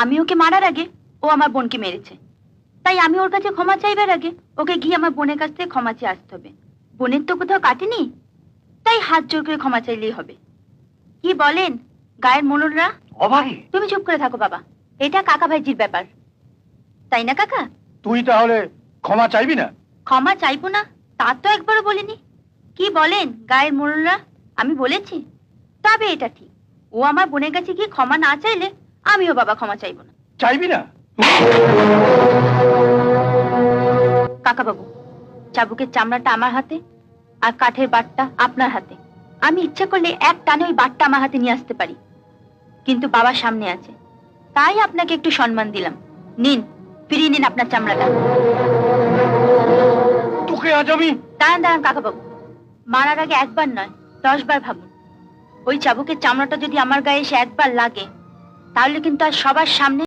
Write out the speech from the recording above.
আমি ওকে মারার আগে ও আমার বোনকে মেরেছে, তাই আমি ওর কাছে ক্ষমা চাইবার আগে ওকে গিয়ে আমার বোনের কাছ থেকে ক্ষমা চেয়ে আসতে হবে। বোনের তো কোথাও কাটেনি, তাই হাত জোর করে ক্ষমা চাইলেই হবে। কি বলেন গায়ের মোড়লরা? অভাগী, তুমি চুপ করে থাকো বাবা, এটা কাকা ভাইজির ব্যাপার, তাই না কাকা? তুই তাহলে ক্ষমা চাইবি না? ক্ষমা চাইবো না তা তো একবারও বলিনি। কি বলেন গায়ের মোড়লরা? আমি বলেছি? তবে এটা ঠিক, ও আমার বোনের কাছে গিয়ে ক্ষমা না চাইলে আমিও বাবা ক্ষমা চাইবো না। চাইবি না? কাকা বাবু, চাবুকের চামড়াটা আমার হাতে আর কাঠের বাটটা আপনার হাতে। আমি ইচ্ছা করলে এক টানে ওই বাটটা আমার হাতে নিয়ে আসতে পারি, কিন্তু বাবা সামনে আছে, তাই আপনাকে একটু সম্মান দিলাম। নিন, ফিরিয়ে নিন আপনার চামড়াটা। তোকে আজ আমি... দাঁড়ান দাঁড়ান কাকা বাবু, মারার আগে একবার নয় 10 বার ভাবুন। ওই চাবুকের চামড়াটা যদি আমার গায়ে এসে একবার লাগে, তাহলে কিন্তু আর সবার সামনে